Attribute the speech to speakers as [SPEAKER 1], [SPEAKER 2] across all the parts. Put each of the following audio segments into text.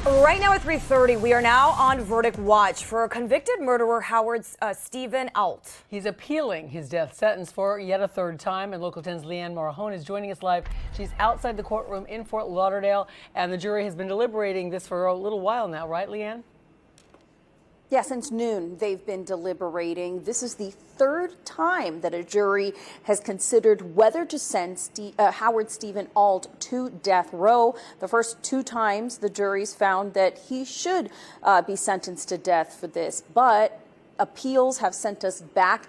[SPEAKER 1] Right now at 3:30, we are now on verdict watch for convicted murderer Howard Steven Ault.
[SPEAKER 2] He's appealing his death sentence for yet a third time, and Local 10's Leanne Morahone is joining us live. She's outside the courtroom in Fort Lauderdale, and the jury has been deliberating this for a little while now, right, Leanne?
[SPEAKER 3] Yeah, since noon, they've been deliberating. This is the third time that a jury has considered whether to send Howard Steven Ault to death row. The first two times, the juries found that he should be sentenced to death for this, but appeals have sent us back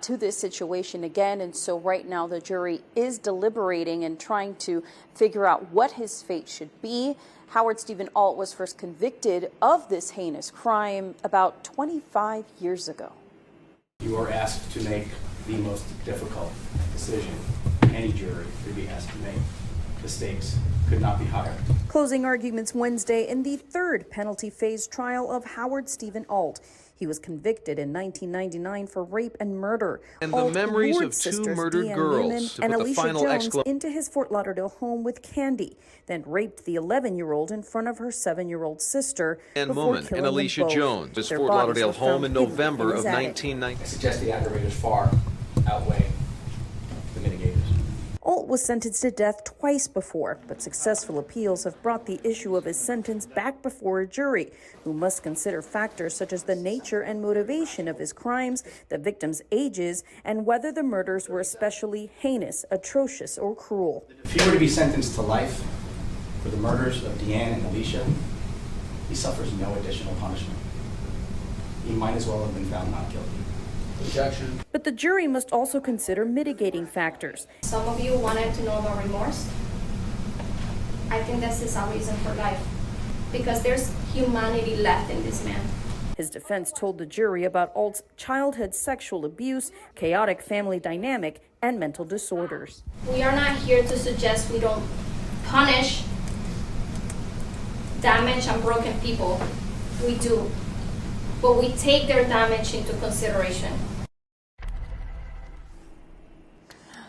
[SPEAKER 3] to this situation again. And so right now the jury is deliberating and trying to figure out what his fate should be. Howard Steven Ault was first convicted of this heinous crime about 25 years ago.
[SPEAKER 4] You are asked to make the most difficult decision any jury could be asked to make. The stakes could not be higher.
[SPEAKER 3] Closing arguments Wednesday in the third penalty phase trial of Howard Steven Ault. He was convicted in 1999 for rape and murder.
[SPEAKER 5] And the memories of two murdered girls to
[SPEAKER 3] and
[SPEAKER 5] put the
[SPEAKER 3] Alicia
[SPEAKER 5] final
[SPEAKER 3] Jones into his Fort Lauderdale home with candy, then raped the 11-year-old in front of her 7-year-old sister.
[SPEAKER 5] And woman and Alicia Jones, his Fort Lauderdale home in November of 1990.
[SPEAKER 4] I suggest the aggravators far outweigh the mitigators.
[SPEAKER 3] Ault was sentenced to death twice before, but successful appeals have brought the issue of his sentence back before a jury, who must consider factors such as the nature and motivation of his crimes, the victims' ages, and whether the murders were especially heinous, atrocious, or cruel.
[SPEAKER 4] If he were to be sentenced to life for the murders of Deanne and Alicia, he suffers no additional punishment. He might as well have been found not guilty. Objection.
[SPEAKER 3] But the jury must also consider mitigating factors.
[SPEAKER 6] Some of you wanted to know about remorse. I think this is our reason for life, because there's humanity left in this man.
[SPEAKER 3] His defense told the jury about Ault's childhood sexual abuse, chaotic family dynamic, and mental disorders.
[SPEAKER 6] We are not here to suggest we don't punish damaged and broken people. We do. But we take their damage into consideration.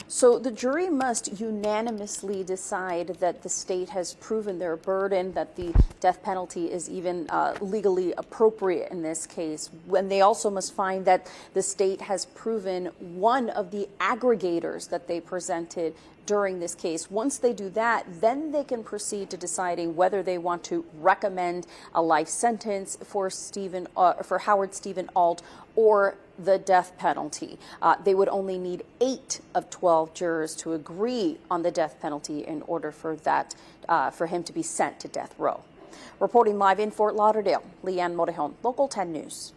[SPEAKER 3] So the jury must unanimously decide that the state has proven their burden, that the death penalty is even legally appropriate in this case. And they also must find that the state has proven one of the aggregators that they presented during this case. Once they do that, then they can proceed to deciding whether they want to recommend a life sentence for Howard Steven Ault or the death penalty. They would only need 8 of 12 jurors to agree on the death penalty in order for him to be sent to death row. Reporting live in Fort Lauderdale, Leanne Morahone, Local 10 News.